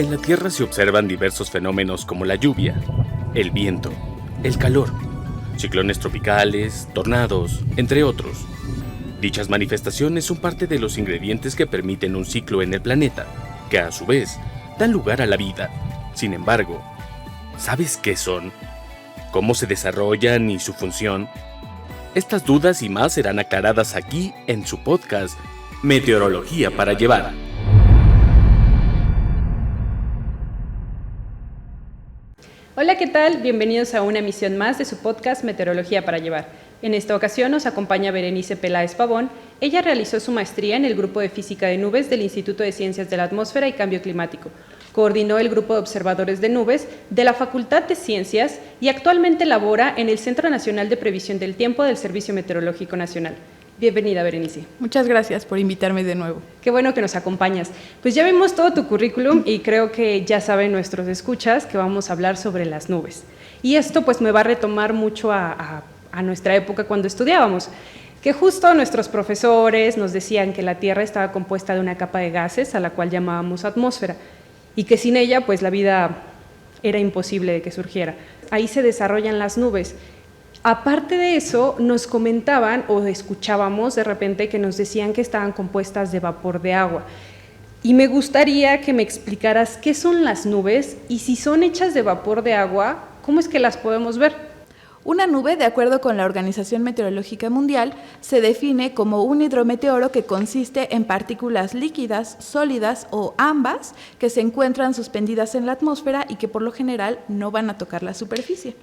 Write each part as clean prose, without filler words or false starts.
En la Tierra se observan diversos fenómenos como la lluvia, el viento, el calor, ciclones tropicales, tornados, entre otros. Dichas manifestaciones son parte de los ingredientes que permiten un ciclo en el planeta, que a su vez dan lugar a la vida. Sin embargo, ¿sabes qué son? ¿Cómo se desarrollan y su función? Estas dudas y más serán aclaradas aquí en su podcast Meteorología para Llevar. Hola, ¿qué tal? Bienvenidos a una emisión más de su podcast Meteorología para Llevar. En esta ocasión nos acompaña Berenice Peláez Pavón. Ella realizó su maestría en el Grupo de Física de Nubes del Instituto de Ciencias de la Atmósfera y Cambio Climático. Coordinó el Grupo de Observadores de Nubes de la Facultad de Ciencias y actualmente labora en el Centro Nacional de Previsión del Tiempo del Servicio Meteorológico Nacional. Bienvenida, Berenice. Muchas gracias por invitarme de nuevo. Qué bueno que nos acompañas. Pues ya vimos todo tu currículum y creo que ya saben nuestros escuchas que vamos a hablar sobre las nubes. Y esto pues me va a retomar mucho a nuestra época cuando estudiábamos, que justo nuestros profesores nos decían que la Tierra estaba compuesta de una capa de gases a la cual llamábamos atmósfera y que sin ella pues la vida era imposible de que surgiera. Ahí se desarrollan las nubes. Aparte de eso, nos comentaban o escuchábamos de repente que nos decían que estaban compuestas de vapor de agua. Y me gustaría que me explicaras qué son las nubes y si son hechas de vapor de agua, ¿cómo es que las podemos ver? Una nube, de acuerdo con la Organización Meteorológica Mundial, se define como un hidrometeoro que consiste en partículas líquidas, sólidas o ambas que se encuentran suspendidas en la atmósfera y que por lo general no van a tocar la superficie.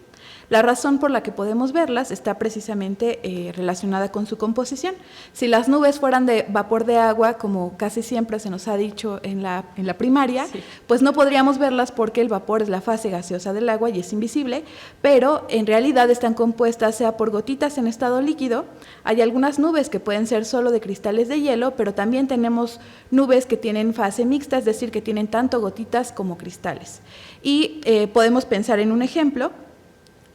La razón por la que podemos verlas está precisamente relacionada con su composición. Si las nubes fueran de vapor de agua, como casi siempre se nos ha dicho en la primaria, sí, pues no podríamos verlas porque el vapor es la fase gaseosa del agua y es invisible, pero en realidad están compuestas sea por gotitas en estado líquido. Hay algunas nubes que pueden ser solo de cristales de hielo, pero también tenemos nubes que tienen fase mixta, es decir, que tienen tanto gotitas como cristales. Y podemos pensar en un ejemplo.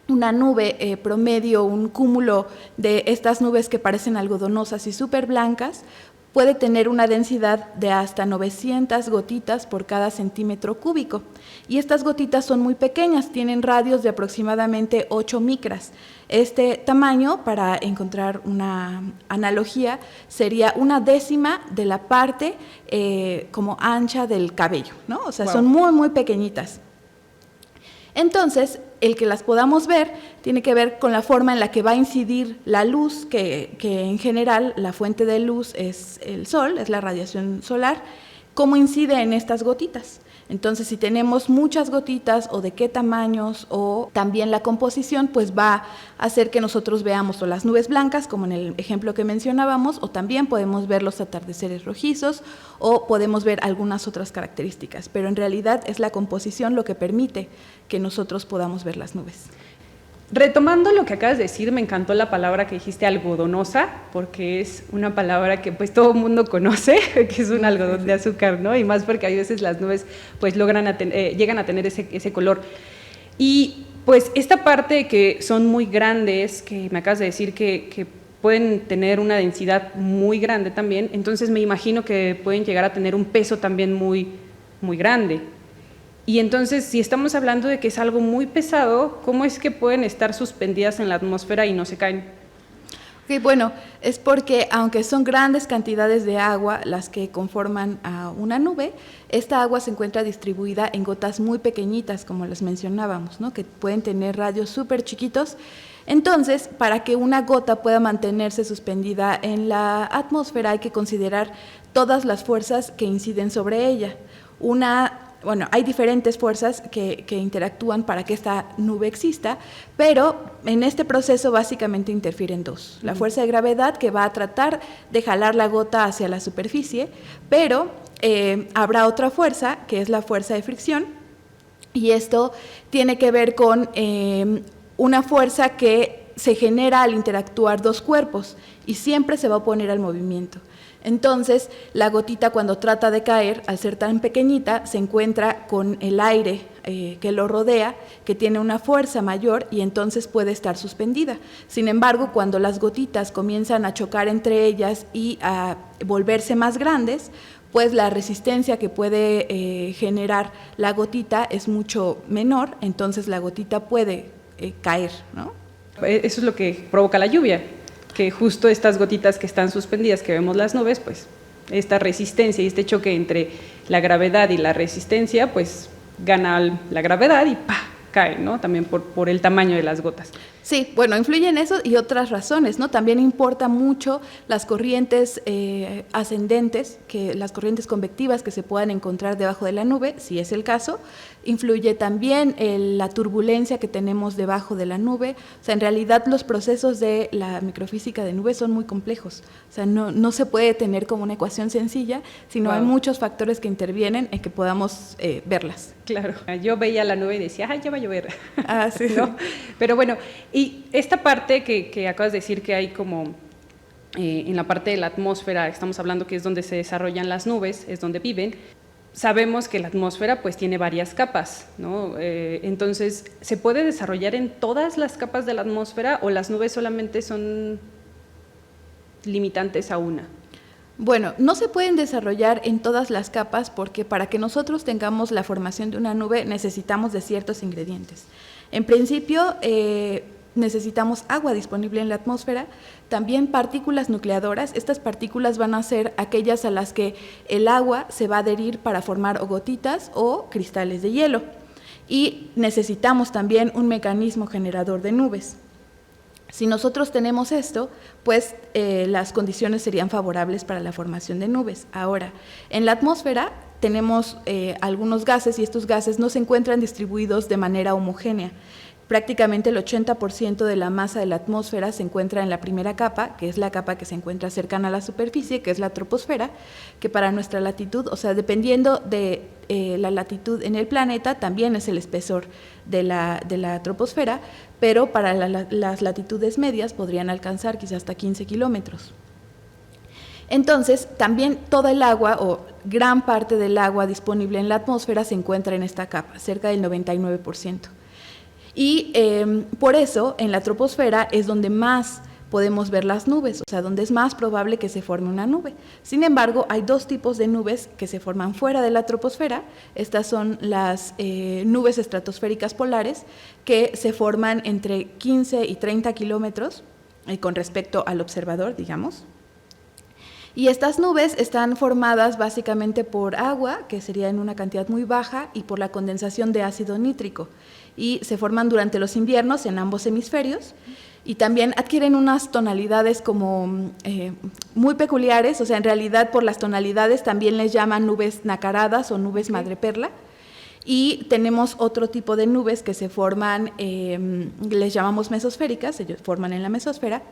Una nube promedio, un cúmulo de estas nubes que parecen algodonosas y súper blancas, puede tener una densidad de hasta 900 gotitas por cada centímetro cúbico. Y estas gotitas son muy pequeñas, tienen radios de aproximadamente 8 micras. Este tamaño, para encontrar una analogía, sería una décima de la parte como ancha del cabello, ¿no? O sea, wow, son muy, muy pequeñitas. Entonces, el que las podamos ver tiene que ver con la forma en la que va a incidir la luz, que en general la fuente de luz es el sol, es la radiación solar, cómo incide en estas gotitas. Entonces, si tenemos muchas gotitas o de qué tamaños o también la composición, pues va a hacer que nosotros veamos o las nubes blancas, como en el ejemplo que mencionábamos, o también podemos ver los atardeceres rojizos o podemos ver algunas otras características, pero en realidad es la composición lo que permite que nosotros podamos ver las nubes. Retomando lo que acabas de decir, me encantó la palabra que dijiste, algodonosa, porque es una palabra que pues todo el mundo conoce, que es un algodón de azúcar, ¿no? Y más porque a veces las nubes pues llegan a tener ese color. Y pues esta parte de que son muy grandes, que me acabas de decir que pueden tener una densidad muy grande también, entonces me imagino que pueden llegar a tener un peso también muy, muy grande. Y entonces, si estamos hablando de que es algo muy pesado, ¿cómo es que pueden estar suspendidas en la atmósfera y no se caen? Okay, bueno, es porque aunque son grandes cantidades de agua las que conforman a una nube, esta agua se encuentra distribuida en gotas muy pequeñitas, como les mencionábamos, ¿no? Que pueden tener radios súper chiquitos. Entonces, para que una gota pueda mantenerse suspendida en la atmósfera, hay que considerar todas las fuerzas que inciden sobre ella. Bueno, hay diferentes fuerzas que interactúan para que esta nube exista, pero en este proceso básicamente interfieren dos. La fuerza de gravedad, que va a tratar de jalar la gota hacia la superficie, pero habrá otra fuerza, que es la fuerza de fricción, y esto tiene que ver con una fuerza que se genera al interactuar dos cuerpos y siempre se va a oponer al movimiento. Entonces, la gotita cuando trata de caer, al ser tan pequeñita, se encuentra con el aire que lo rodea, que tiene una fuerza mayor y entonces puede estar suspendida. Sin embargo, cuando las gotitas comienzan a chocar entre ellas y a volverse más grandes, pues la resistencia que puede generar la gotita es mucho menor, entonces la gotita puede caer, ¿no? Eso es lo que provoca la lluvia, que justo estas gotitas que están suspendidas, que vemos las nubes, pues esta resistencia y este choque entre la gravedad y la resistencia, pues gana la gravedad y ¡pah!, cae, ¿no? También por el tamaño de las gotas. Sí, bueno, influyen eso y otras razones, ¿no? También importa mucho las corrientes ascendentes, las corrientes convectivas que se puedan encontrar debajo de la nube, si es el caso. Influye también la turbulencia que tenemos debajo de la nube. O sea, en realidad los procesos de la microfísica de nubes son muy complejos. O sea, no se puede tener como una ecuación sencilla, sino hay muchos factores que intervienen en que podamos verlas. Claro, yo veía la nube y decía, ¡ay, ya va a llover! Ah, sí. ¿No? Pero bueno, y esta parte que acabas de decir que hay como en la parte de la atmósfera, estamos hablando que es donde se desarrollan las nubes, es donde viven, sabemos que la atmósfera pues tiene varias capas, ¿no? Entonces, ¿se puede desarrollar en todas las capas de la atmósfera o las nubes solamente son limitantes a una? Bueno, no se pueden desarrollar en todas las capas porque para que nosotros tengamos la formación de una nube necesitamos de ciertos ingredientes. En principio, necesitamos agua disponible en la atmósfera, también partículas nucleadoras. Estas partículas van a ser aquellas a las que el agua se va a adherir para formar o gotitas o cristales de hielo. Y necesitamos también un mecanismo generador de nubes. Si nosotros tenemos esto, pues las condiciones serían favorables para la formación de nubes. Ahora, en la atmósfera tenemos algunos gases y estos gases no se encuentran distribuidos de manera homogénea. Prácticamente el 80% de la masa de la atmósfera se encuentra en la primera capa, que es la capa que se encuentra cercana a la superficie, que es la troposfera, que para nuestra latitud, o sea, dependiendo de la latitud en el planeta, también es el espesor de la troposfera, pero para las latitudes medias podrían alcanzar quizás hasta 15 kilómetros. Entonces, también toda el agua o gran parte del agua disponible en la atmósfera se encuentra en esta capa, cerca del 99%. Y por eso en la troposfera es donde más podemos ver las nubes, o sea, donde es más probable que se forme una nube. Sin embargo, hay dos tipos de nubes que se forman fuera de la troposfera. Estas son las nubes estratosféricas polares, que se forman entre 15 y 30 kilómetros con respecto al observador, digamos. Y estas nubes están formadas básicamente por agua, que sería en una cantidad muy baja, y por la condensación de ácido nítrico. Y se forman durante los inviernos en ambos hemisferios y también adquieren unas tonalidades como muy peculiares, o sea, en realidad por las tonalidades también les llaman nubes nacaradas o nubes madreperla. Y tenemos otro tipo de nubes que se forman, les llamamos mesosféricas, se forman en la mesosfera.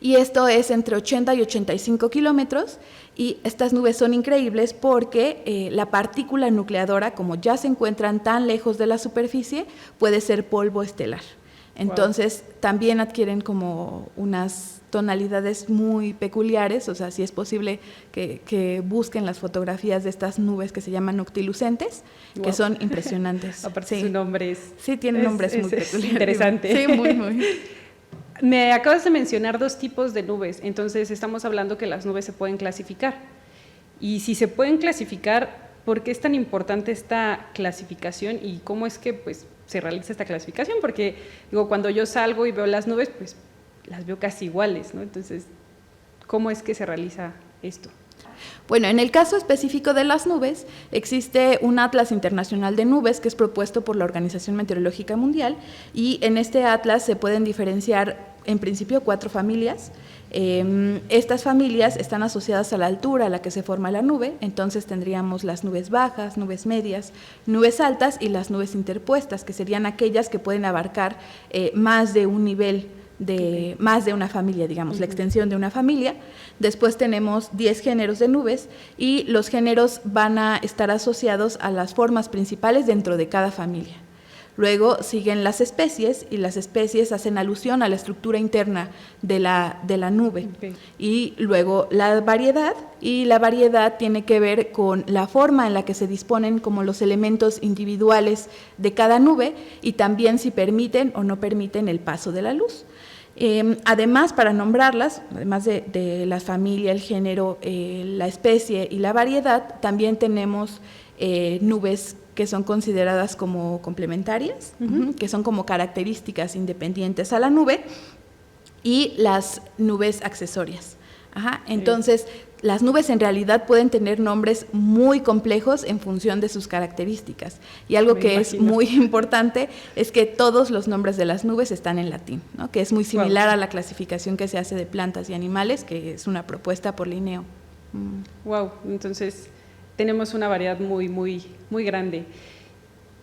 Y esto es entre 80 y 85 kilómetros, y estas nubes son increíbles porque la partícula nucleadora, como ya se encuentran tan lejos de la superficie, puede ser polvo estelar. Entonces, también adquieren como unas tonalidades muy peculiares, o sea, si es posible que busquen las fotografías de estas nubes que se llaman noctilucentes, que son impresionantes. Aparte sí. su nombre es... Sí, tienen nombres muy peculiares. Interesante. Sí, muy. Me acabas de mencionar dos tipos de nubes, entonces estamos hablando que las nubes se pueden clasificar. Y si se pueden clasificar, ¿por qué es tan importante esta clasificación y cómo es que pues, se realiza esta clasificación? Porque digo, cuando yo salgo y veo las nubes, pues las veo casi iguales, ¿no? Entonces, ¿cómo es que se realiza esto? Bueno, en el caso específico de las nubes, existe un atlas internacional de nubes que es propuesto por la Organización Meteorológica Mundial, y en este atlas se pueden diferenciar en principio 4 familias. Estas familias están asociadas a la altura a la que se forma la nube, entonces tendríamos las nubes bajas, nubes medias, nubes altas y las nubes interpuestas, que serían aquellas que pueden abarcar más de un nivel, más de una familia, digamos, la extensión de una familia. Después tenemos 10 géneros de nubes y los géneros van a estar asociados a las formas principales dentro de cada familia. Luego siguen las especies, y las especies hacen alusión a la estructura interna de la nube. Okay. Y luego la variedad, y la variedad tiene que ver con la forma en la que se disponen como los elementos individuales de cada nube, y también si permiten o no permiten el paso de la luz. Además, para nombrarlas, además de la familia, el género, la especie y la variedad, también tenemos nubes que son consideradas como complementarias, que son como características independientes a la nube, y las nubes accesorias. Entonces, las nubes en realidad pueden tener nombres muy complejos en función de sus características. Y algo que es muy importante es que todos los nombres de las nubes están en latín, ¿no? Que es muy similar a la clasificación que se hace de plantas y animales, que es una propuesta por Linneo. Wow, entonces tenemos una variedad muy, muy, muy grande.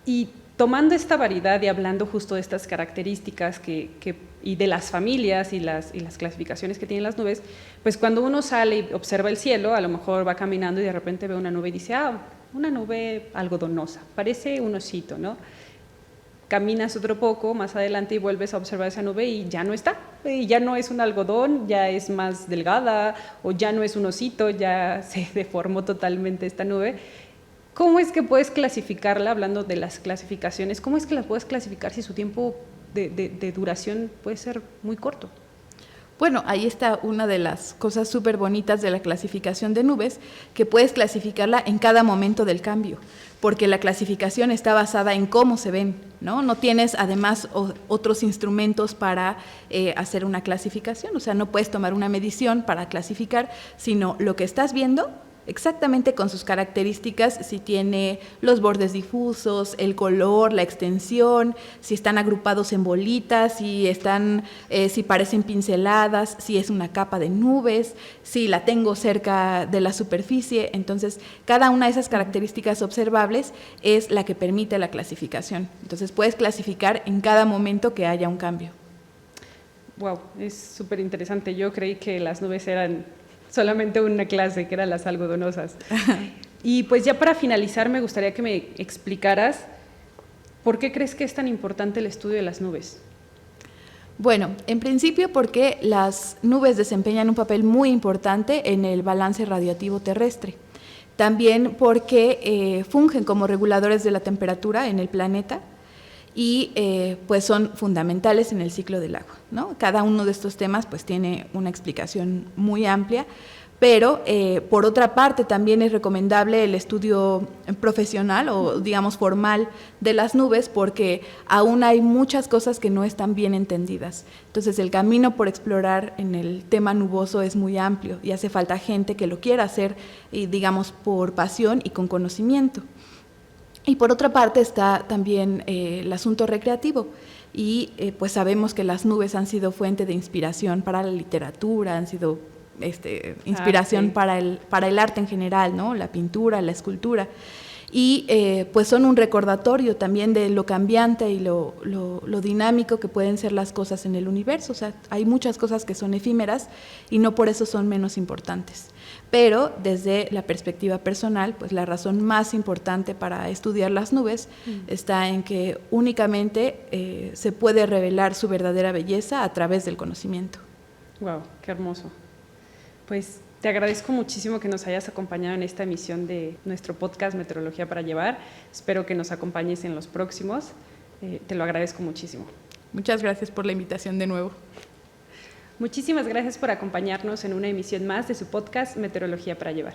Y tomando esta variedad y hablando justo de estas características y de las familias y las clasificaciones que tienen las nubes, pues cuando uno sale y observa el cielo, a lo mejor va caminando y de repente ve una nube y dice, una nube algodonosa, parece un osito, ¿no? Caminas otro poco más adelante y vuelves a observar esa nube y ya no está, y ya no es un algodón, ya es más delgada, o ya no es un osito, ya se deformó totalmente esta nube. ¿Cómo es que puedes clasificarla, hablando de las clasificaciones, cómo es que la puedes clasificar si su tiempo de duración puede ser muy corto? Bueno, ahí está una de las cosas súper bonitas de la clasificación de nubes, que puedes clasificarla en cada momento del cambio, porque la clasificación está basada en cómo se ven, ¿no? No tienes además otros instrumentos para hacer una clasificación, o sea, no puedes tomar una medición para clasificar, sino lo que estás viendo exactamente con sus características, si tiene los bordes difusos, el color, la extensión, si están agrupados en bolitas, si parecen pinceladas, si es una capa de nubes, si la tengo cerca de la superficie. Entonces, cada una de esas características observables es la que permite la clasificación. Entonces, puedes clasificar en cada momento que haya un cambio. Wow, es súper interesante. Yo creí que las nubes eran solamente una clase, que eran las algodonosas. Y pues ya para finalizar, me gustaría que me explicaras ¿por qué crees que es tan importante el estudio de las nubes? Bueno, en principio porque las nubes desempeñan un papel muy importante en el balance radiativo terrestre. También porque fungen como reguladores de la temperatura en el planeta y pues son fundamentales en el ciclo del agua, ¿no? Cada uno de estos temas pues tiene una explicación muy amplia, pero por otra parte también es recomendable el estudio profesional o digamos formal de las nubes, porque aún hay muchas cosas que no están bien entendidas. Entonces el camino por explorar en el tema nuboso es muy amplio y hace falta gente que lo quiera hacer, digamos, por pasión y con conocimiento. Y por otra parte está también el asunto recreativo, y pues sabemos que las nubes han sido fuente de inspiración para la literatura, han sido inspiración para el arte en general, ¿no? La pintura, la escultura, y pues son un recordatorio también de lo cambiante y lo dinámico que pueden ser las cosas en el universo. O sea, hay muchas cosas que son efímeras y no por eso son menos importantes. Pero desde la perspectiva personal, pues la razón más importante para estudiar las nubes está en que únicamente se puede revelar su verdadera belleza a través del conocimiento. Wow, qué hermoso. Pues te agradezco muchísimo que nos hayas acompañado en esta emisión de nuestro podcast Meteorología para Llevar. Espero que nos acompañes en los próximos. Te lo agradezco muchísimo. Muchas gracias por la invitación de nuevo. Muchísimas gracias por acompañarnos en una emisión más de su podcast Meteorología para Llevar.